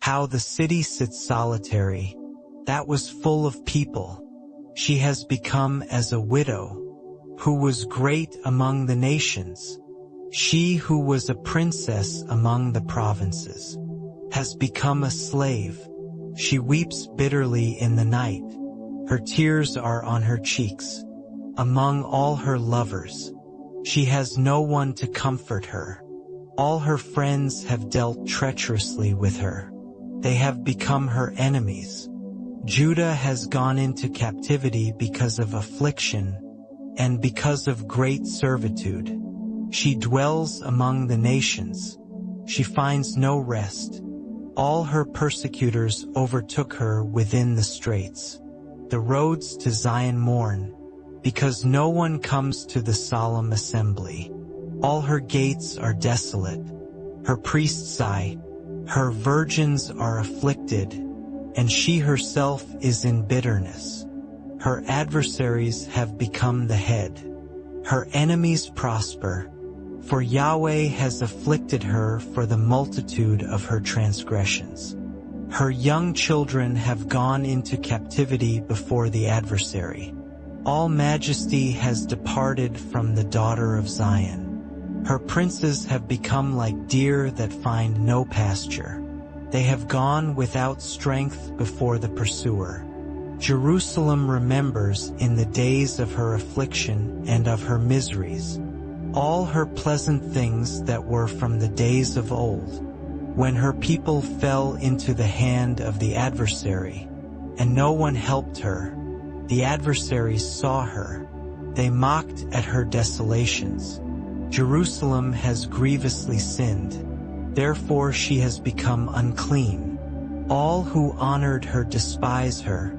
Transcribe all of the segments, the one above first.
How the city sits solitary, that was full of people. She has become as a widow, who was great among the nations. She who was a princess among the provinces has become a slave. She weeps bitterly in the night. Her tears are on her cheeks. Among all her lovers, she has no one to comfort her. All her friends have dealt treacherously with her. They have become her enemies. Judah has gone into captivity because of affliction and because of great servitude. She dwells among the nations. She finds no rest. All her persecutors overtook her within the straits. The roads to Zion mourn, because no one comes to the solemn assembly. All her gates are desolate. Her priests sigh. Her virgins are afflicted, and she herself is in bitterness. Her adversaries have become the head. Her enemies prosper, for Yahweh has afflicted her for the multitude of her transgressions. Her young children have gone into captivity before the adversary. All majesty has departed from the daughter of Zion. Her princes have become like deer that find no pasture. They have gone without strength before the pursuer. Jerusalem remembers in the days of her affliction and of her miseries all her pleasant things that were from the days of old, when her people fell into the hand of the adversary, and no one helped her. The adversaries saw her. They mocked at her desolations. Jerusalem has grievously sinned. Therefore she has become unclean. All who honored her despise her,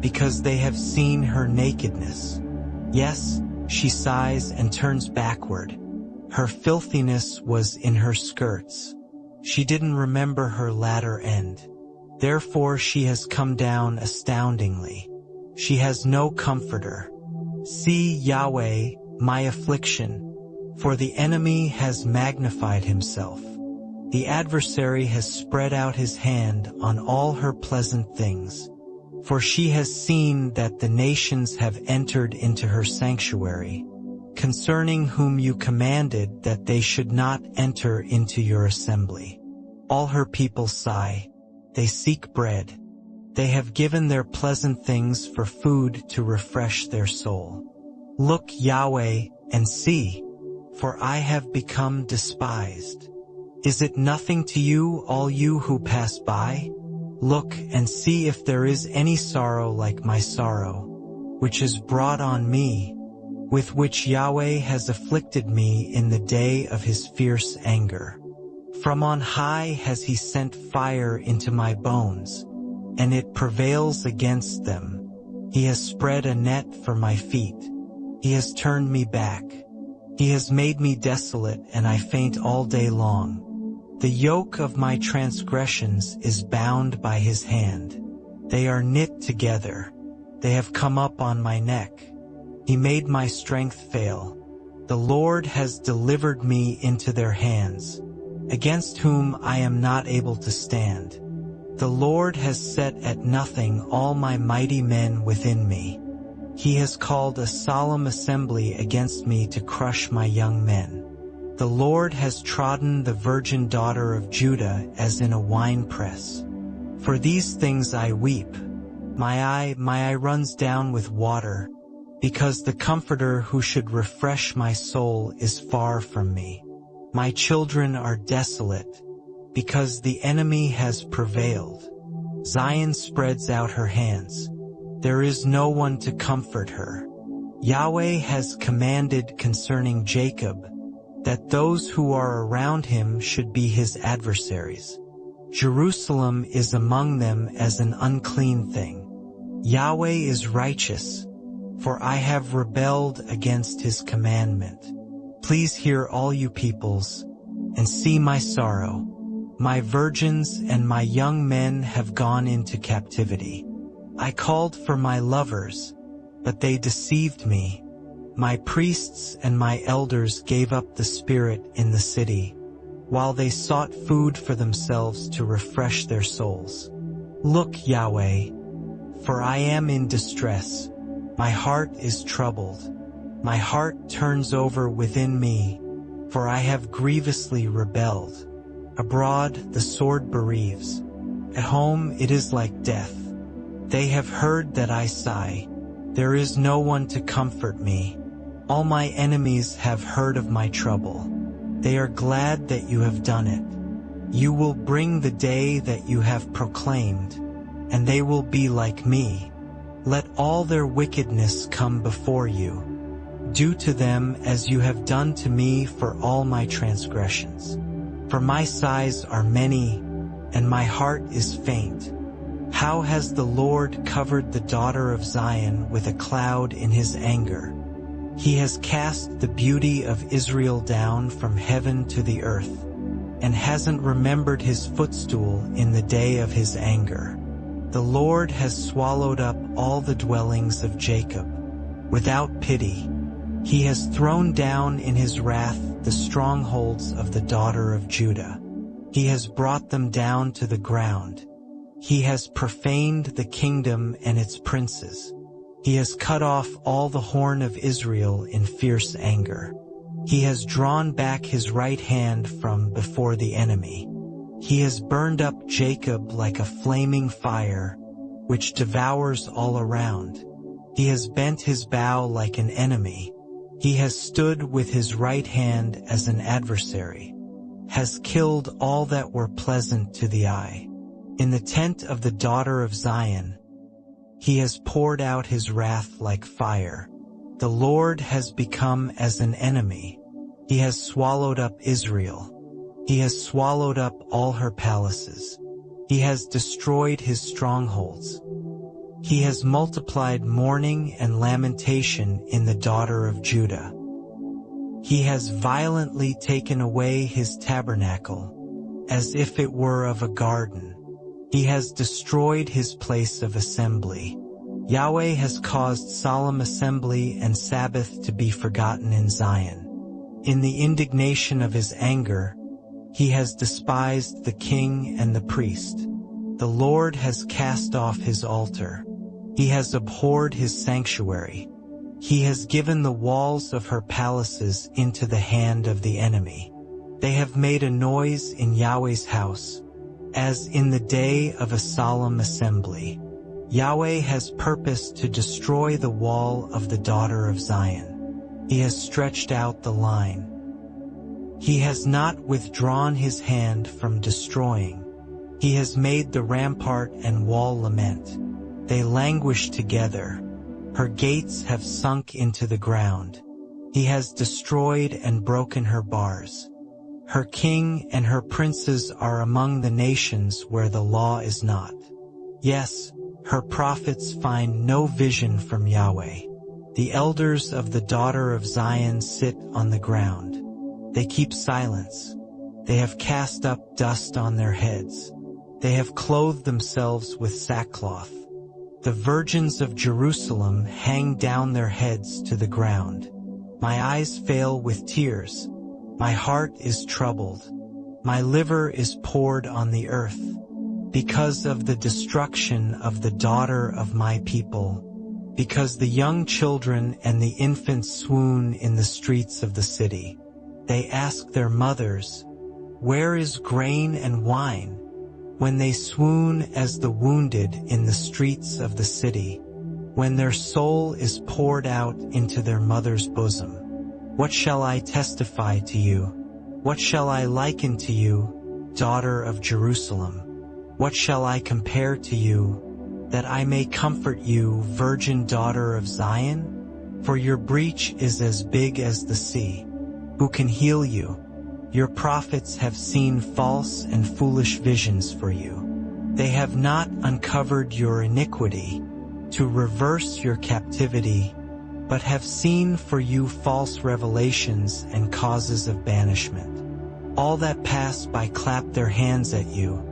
because they have seen her nakedness. Yes, she sighs and turns backward. Her filthiness was in her skirts. She didn't remember her latter end. Therefore she has come down astoundingly. She has no comforter. See, Yahweh, my affliction, for the enemy has magnified himself. The adversary has spread out his hand on all her pleasant things. For she has seen that the nations have entered into her sanctuary, concerning whom you commanded that they should not enter into your assembly. All her people sigh. They seek bread. They have given their pleasant things for food to refresh their soul. Look, Yahweh, and see, for I have become despised. Is it nothing to you, all you who pass by? Look and see if there is any sorrow like my sorrow, which is brought on me, with which Yahweh has afflicted me in the day of his fierce anger. From on high has he sent fire into my bones, and it prevails against them. He has spread a net for my feet. He has turned me back. He has made me desolate, and I faint all day long. The yoke of my transgressions is bound by his hand. They are knit together. They have come up on my neck. He made my strength fail. The Lord has delivered me into their hands, against whom I am not able to stand. The Lord has set at nothing all my mighty men within me. He has called a solemn assembly against me to crush my young men. The Lord has trodden the virgin daughter of Judah as in a winepress. For these things I weep. My eye runs down with water, because the Comforter who should refresh my soul is far from me. My children are desolate, because the enemy has prevailed. Zion spreads out her hands. There is no one to comfort her. Yahweh has commanded concerning Jacob, that those who are around him should be his adversaries. Jerusalem is among them as an unclean thing. Yahweh is righteous, for I have rebelled against his commandment. Please hear, all you peoples, and see my sorrow. My virgins and my young men have gone into captivity. I called for my lovers, but they deceived me. My priests and my elders gave up the spirit in the city. while they sought food for themselves to refresh their souls. Look, Yahweh, for I am in distress. My heart is troubled. My heart turns over within me, for I have grievously rebelled. Abroad the sword bereaves. At home it is like death. They have heard that I sigh. There is no one to comfort me. All my enemies have heard of my trouble. They are glad that you have done it. You will bring the day that you have proclaimed, and they will be like me. Let all their wickedness come before you. Do to them as you have done to me for all my transgressions. For my sighs are many, and my heart is faint. How has the Lord covered the daughter of Zion with a cloud in his anger? He has cast the beauty of Israel down from heaven to the earth, and hasn't remembered his footstool in the day of his anger. The Lord has swallowed up all the dwellings of Jacob. Without pity, he has thrown down in his wrath the strongholds of the daughter of Judah. He has brought them down to the ground. He has profaned the kingdom and its princes. He has cut off all the horn of Israel in fierce anger. He has drawn back his right hand from before the enemy. He has burned up Jacob like a flaming fire, which devours all around. He has bent his bow like an enemy. He has stood with his right hand as an adversary, has killed all that were pleasant to the eye. In the tent of the daughter of Zion, he has poured out his wrath like fire. The Lord has become as an enemy. He has swallowed up Israel. He has swallowed up all her palaces. He has destroyed his strongholds. He has multiplied mourning and lamentation in the daughter of Judah. He has violently taken away his tabernacle, as if it were of a garden. He has destroyed his place of assembly. Yahweh has caused solemn assembly and Sabbath to be forgotten in Zion. In the indignation of his anger, he has despised the king and the priest. The Lord has cast off his altar. He has abhorred his sanctuary. He has given the walls of her palaces into the hand of the enemy. They have made a noise in Yahweh's house, as in the day of a solemn assembly. Yahweh has purposed to destroy the wall of the daughter of Zion. He has stretched out the line. He has not withdrawn his hand from destroying. He has made the rampart and wall lament. They languish together. Her gates have sunk into the ground. He has destroyed and broken her bars. Her king and her princes are among the nations where the law is not. Yes, her prophets find no vision from Yahweh. The elders of the daughter of Zion sit on the ground. They keep silence. They have cast up dust on their heads. They have clothed themselves with sackcloth. The virgins of Jerusalem hang down their heads to the ground. My eyes fail with tears. My heart is troubled. My liver is poured on the earth, because of the destruction of the daughter of my people, because the young children and the infants swoon in the streets of the city. They ask their mothers, "Where is grain and wine?" When they swoon as the wounded in the streets of the city, when their soul is poured out into their mother's bosom. What shall I testify to you? What shall I liken to you, daughter of Jerusalem? What shall I compare to you, that I may comfort you, virgin daughter of Zion? For your breach is as big as the sea. Who can heal you? Your prophets have seen false and foolish visions for you. They have not uncovered your iniquity to reverse your captivity, but have seen for you false revelations and causes of banishment. All that pass by clap their hands at you.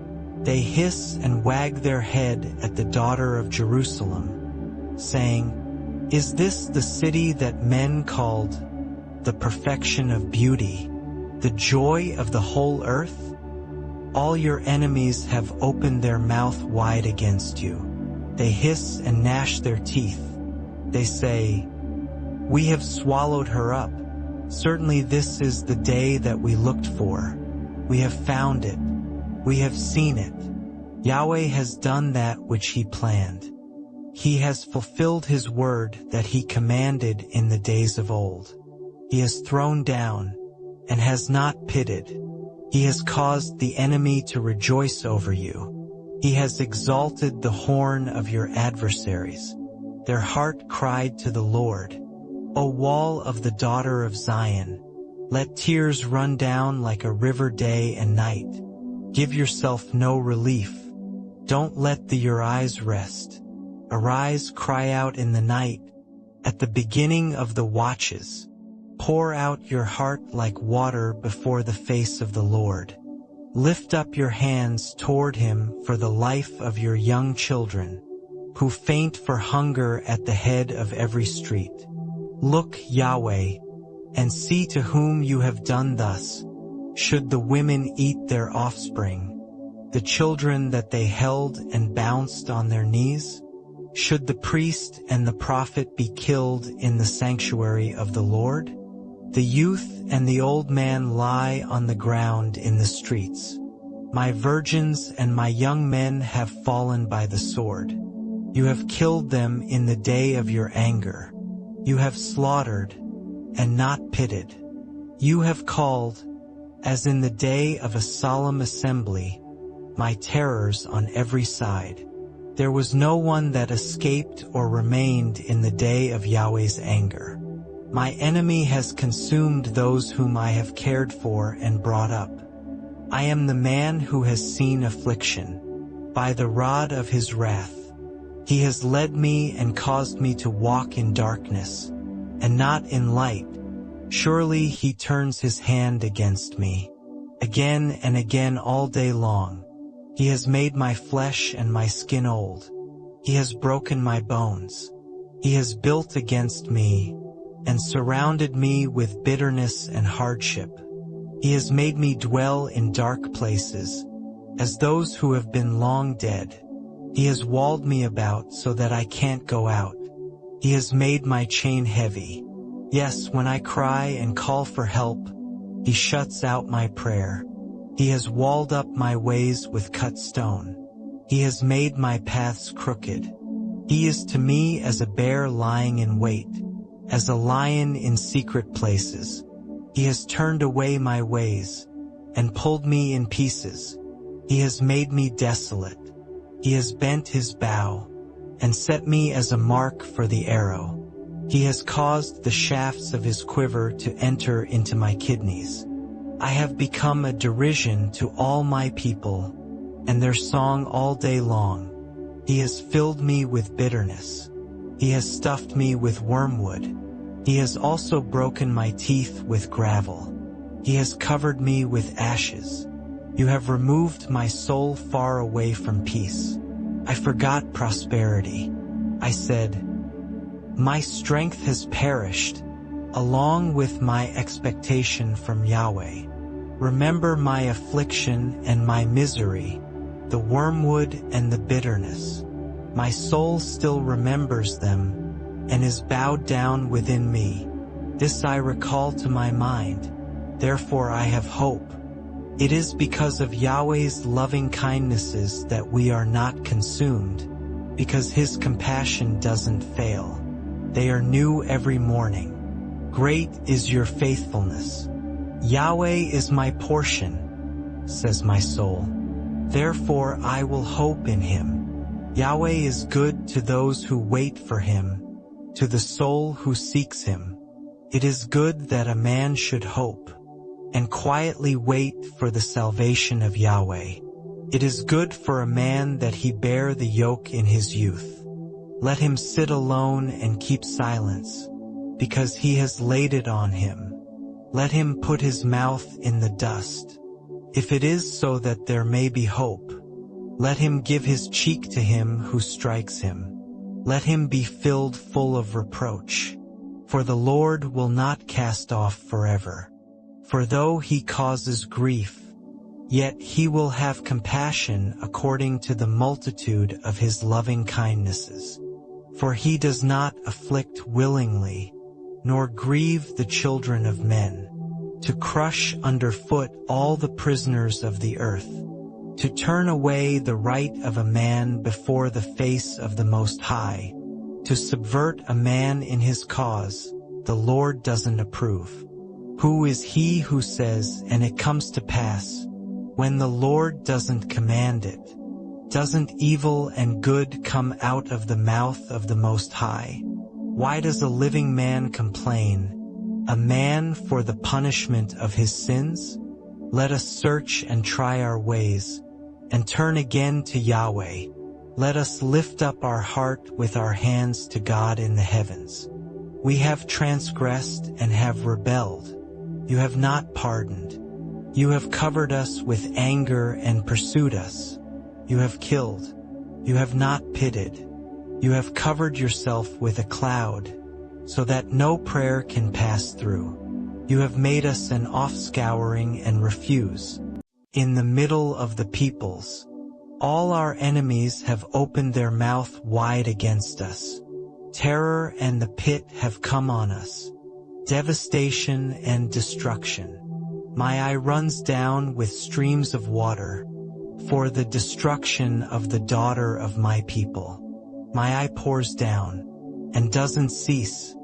They hiss and wag their head at the daughter of Jerusalem, saying, "Is this the city that men called the perfection of beauty, the joy of the whole earth? All your enemies have opened their mouth wide against you. They hiss and gnash their teeth. They say, "We have swallowed her up. Certainly this is the day that we looked for. We have found it. We have seen it. Yahweh has done that which he planned. He has fulfilled his word that he commanded in the days of old. He has thrown down and has not pitted. He has caused the enemy to rejoice over you. He has exalted the horn of your adversaries. Their heart cried to the Lord, O wall of the daughter of Zion, let tears run down like a river day and night. Give yourself no relief. Don't let your eyes rest. Arise, cry out in the night, at the beginning of the watches. Pour out your heart like water before the face of the Lord. Lift up your hands toward him for the life of your young children, who faint for hunger at the head of every street. Look, Yahweh, and see to whom you have done thus. Should the women eat their offspring, the children that they held and bounced on their knees? Should the priest and the prophet be killed in the sanctuary of the Lord? The youth and the old man lie on the ground in the streets. My virgins and my young men have fallen by the sword. You have killed them in the day of your anger. You have slaughtered and not pitted. You have called, as in the day of a solemn assembly, my terrors on every side. There was no one that escaped or remained in the day of Yahweh's anger. My enemy has consumed those whom I have cared for and brought up. I am the man who has seen affliction. By the rod of his wrath, he has led me and caused me to walk in darkness, and not in light. Surely he turns his hand against me. Again and again all day long. He has made my flesh and my skin old. He has broken my bones. He has built against me and surrounded me with bitterness and hardship. He has made me dwell in dark places, as those who have been long dead. He has walled me about so that I can't go out. He has made my chain heavy. Yes, when I cry and call for help, he shuts out my prayer. He has walled up my ways with cut stone. He has made my paths crooked. He is to me as a bear lying in wait, as a lion in secret places. He has turned away my ways and pulled me in pieces. He has made me desolate. He has bent his bow and set me as a mark for the arrow. He has caused the shafts of his quiver to enter into my kidneys. I have become a derision to all my people, and their song all day long. He has filled me with bitterness. He has stuffed me with wormwood. He has also broken my teeth with gravel. He has covered me with ashes. You have removed my soul far away from peace. I forgot prosperity. I said, my strength has perished, along with my expectation from Yahweh. Remember my affliction and my misery, the wormwood and the bitterness. My soul still remembers them and is bowed down within me. This I recall to my mind, therefore I have hope. It is because of Yahweh's loving kindnesses that we are not consumed, because his compassion doesn't fail. They are new every morning. Great is your faithfulness. Yahweh is my portion, says my soul. Therefore I will hope in him. Yahweh is good to those who wait for him, to the soul who seeks him. It is good that a man should hope and quietly wait for the salvation of Yahweh. It is good for a man that he bear the yoke in his youth. Let him sit alone and keep silence, because he has laid it on him. Let him put his mouth in the dust. If it is so that there may be hope, let him give his cheek to him who strikes him. Let him be filled full of reproach. For the Lord will not cast off forever. For though he causes grief, yet he will have compassion according to the multitude of his loving kindnesses. For he does not afflict willingly, nor grieve the children of men, to crush underfoot all the prisoners of the earth, to turn away the right of a man before the face of the Most High, to subvert a man in his cause, the Lord doesn't approve. Who is he who says, and it comes to pass, when the Lord doesn't command it? Doesn't evil and good come out of the mouth of the Most High? Why does a living man complain, a man for the punishment of his sins? Let us search and try our ways, and turn again to Yahweh. Let us lift up our heart with our hands to God in the heavens. We have transgressed and have rebelled. You have not pardoned. You have covered us with anger and pursued us. You have killed. You have not pitied. You have covered yourself with a cloud, so that no prayer can pass through. You have made us an offscouring and refuse. In the middle of the peoples, all our enemies have opened their mouth wide against us. Terror and the pit have come on us, devastation and destruction. My eye runs down with streams of water, for the destruction of the daughter of my people. My eye pours down, and doesn't cease,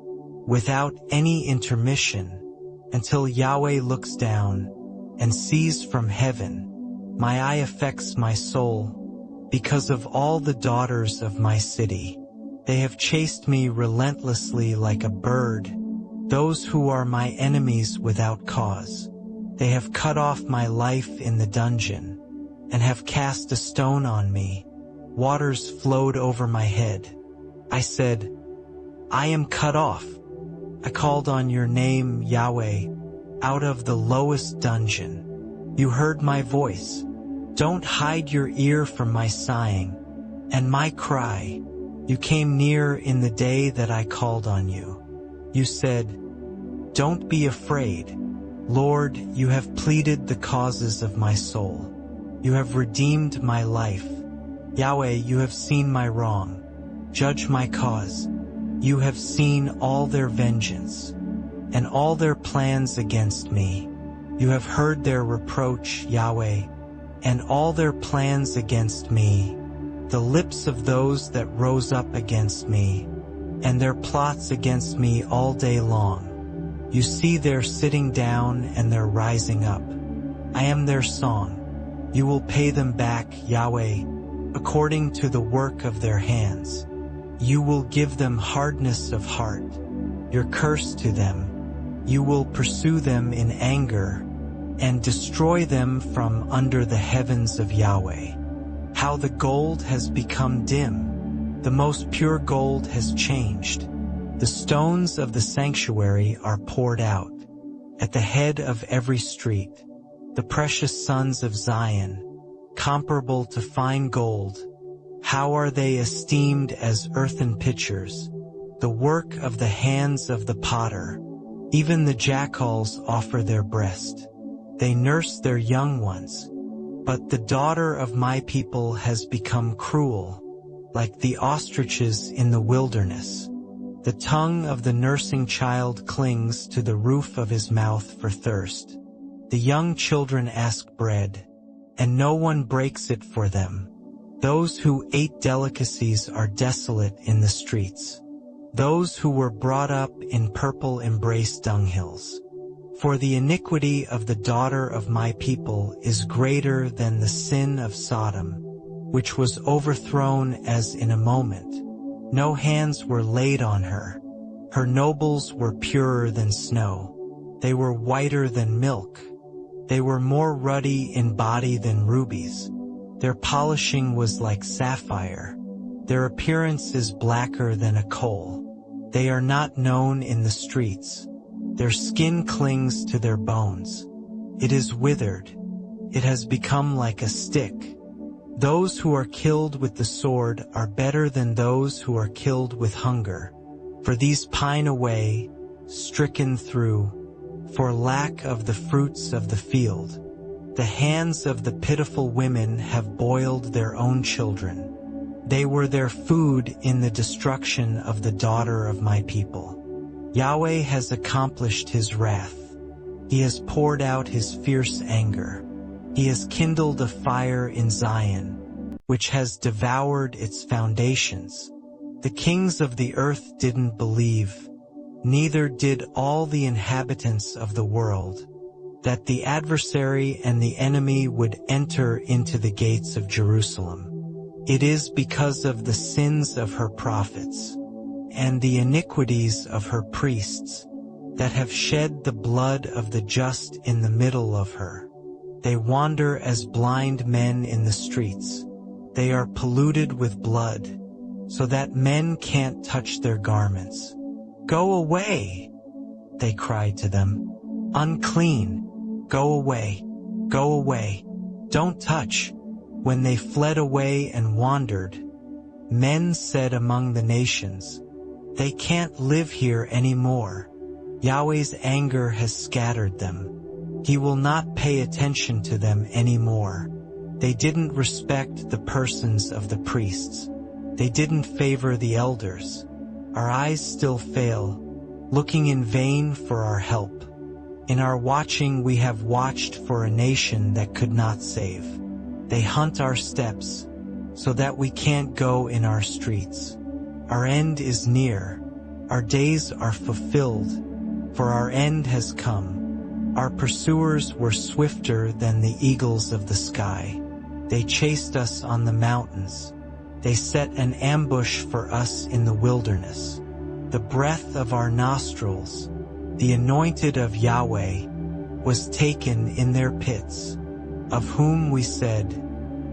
without any intermission, until Yahweh looks down, and sees from heaven. My eye affects my soul, because of all the daughters of my city. They have chased me relentlessly like a bird, those who are my enemies without cause. They have cut off my life in the dungeon, and have cast a stone on me. Waters flowed over my head. I said, I am cut off. I called on your name, Yahweh, out of the lowest dungeon. You heard my voice. Don't hide your ear from my sighing and my cry. You came near in the day that I called on you. You said, don't be afraid. Lord, you have pleaded the causes of my soul. You have redeemed my life. Yahweh, you have seen my wrong. Judge my cause. You have seen all their vengeance and all their plans against me. You have heard their reproach, Yahweh, and all their plans against me, the lips of those that rose up against me, and their plots against me all day long. You see their sitting down and their rising up. I am their song. You will pay them back, Yahweh, according to the work of their hands. You will give them hardness of heart, your curse to them. You will pursue them in anger, and destroy them from under the heavens of Yahweh. How the gold has become dim. The most pure gold has changed. The stones of the sanctuary are poured out. At the head of every street, the precious sons of Zion, comparable to fine gold, how are they esteemed as earthen pitchers, the work of the hands of the potter. Even the jackals offer their breast. They nurse their young ones. But the daughter of my people has become cruel, like the ostriches in the wilderness. The tongue of the nursing child clings to the roof of his mouth for thirst. The young children ask bread, and no one breaks it for them. Those who ate delicacies are desolate in the streets. Those who were brought up in purple embrace dunghills. For the iniquity of the daughter of my people is greater than the sin of Sodom, which was overthrown as in a moment. No hands were laid on her. Her nobles were purer than snow. They were whiter than milk. They were more ruddy in body than rubies. Their polishing was like sapphire. Their appearance is blacker than a coal. They are not known in the streets. Their skin clings to their bones. It is withered. It has become like a stick. Those who are killed with the sword are better than those who are killed with hunger. For these pine away, stricken through, for lack of the fruits of the field. The hands of the pitiful women have boiled their own children. They were their food in the destruction of the daughter of my people. Yahweh has accomplished his wrath. He has poured out his fierce anger. He has kindled a fire in Zion, which has devoured its foundations. The kings of the earth didn't believe, neither did all the inhabitants of the world, that the adversary and the enemy would enter into the gates of Jerusalem. It is because of the sins of her prophets and the iniquities of her priests that have shed the blood of the just in the middle of her. They wander as blind men in the streets. They are polluted with blood, so that men can't touch their garments. Go away, they cried to them. Unclean, go away, go away, don't touch. When they fled away and wandered, men said among the nations, they can't live here anymore. Yahweh's anger has scattered them. He will not pay attention to them anymore. They didn't respect the persons of the priests. They didn't favor the elders. Our eyes still fail, looking in vain for our help. In our watching we have watched for a nation that could not save. They hunt our steps, so that we can't go in our streets. Our end is near. Our days are fulfilled, for our end has come. Our pursuers were swifter than the eagles of the sky. They chased us on the mountains. They set an ambush for us in the wilderness. The breath of our nostrils, the anointed of Yahweh, was taken in their pits, of whom we said,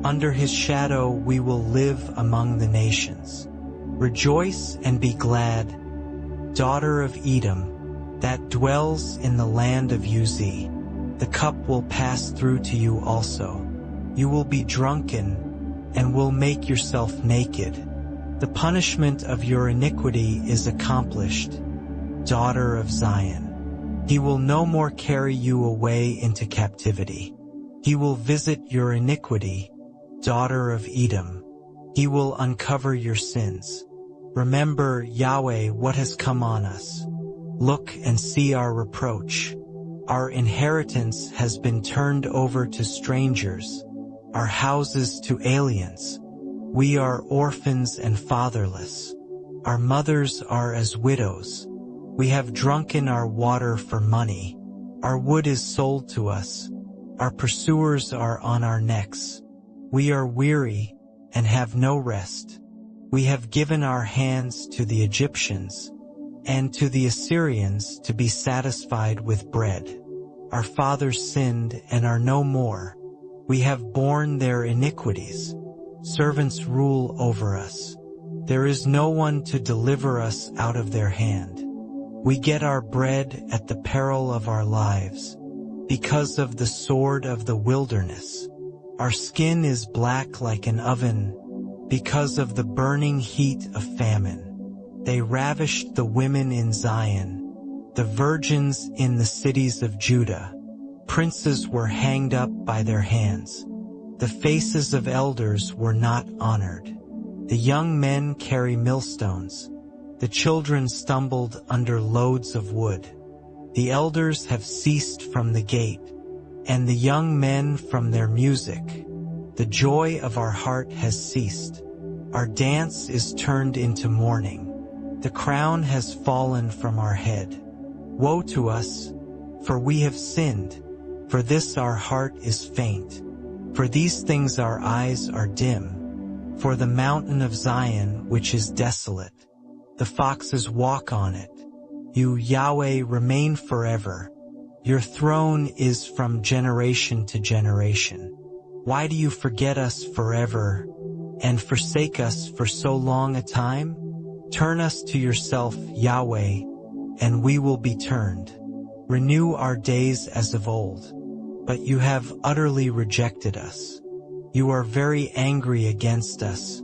under his shadow we will live among the nations. Rejoice and be glad, daughter of Edom, that dwells in the land of Uz. The cup will pass through to you also. You will be drunken, and will make yourself naked. The punishment of your iniquity is accomplished, daughter of Zion. He will no more carry you away into captivity. He will visit your iniquity, daughter of Edom. He will uncover your sins. Remember, Yahweh, what has come on us. Look and see our reproach. Our inheritance has been turned over to strangers, our houses to aliens. We are orphans and fatherless. Our mothers are as widows. We have drunken our water for money. Our wood is sold to us. Our pursuers are on our necks. We are weary and have no rest. We have given our hands to the Egyptians and to the Assyrians to be satisfied with bread. Our fathers sinned and are no more. We have borne their iniquities. Servants rule over us. There is no one to deliver us out of their hand. We get our bread at the peril of our lives, because of the sword of the wilderness. Our skin is black like an oven, because of the burning heat of famine. They ravished the women in Zion, the virgins in the cities of Judah. Princes were hanged up by their hands. The faces of elders were not honored. The young men carry millstones. The children stumbled under loads of wood. The elders have ceased from the gate, and the young men from their music. The joy of our heart has ceased. Our dance is turned into mourning. The crown has fallen from our head. Woe to us, for we have sinned. For this our heart is faint. For these things our eyes are dim. For the mountain of Zion, which is desolate, the foxes walk on it. You, Yahweh, remain forever. Your throne is from generation to generation. Why do you forget us forever and forsake us for so long a time? Turn us to yourself, Yahweh, and we will be turned. Renew our days as of old. But you have utterly rejected us. You are very angry against us.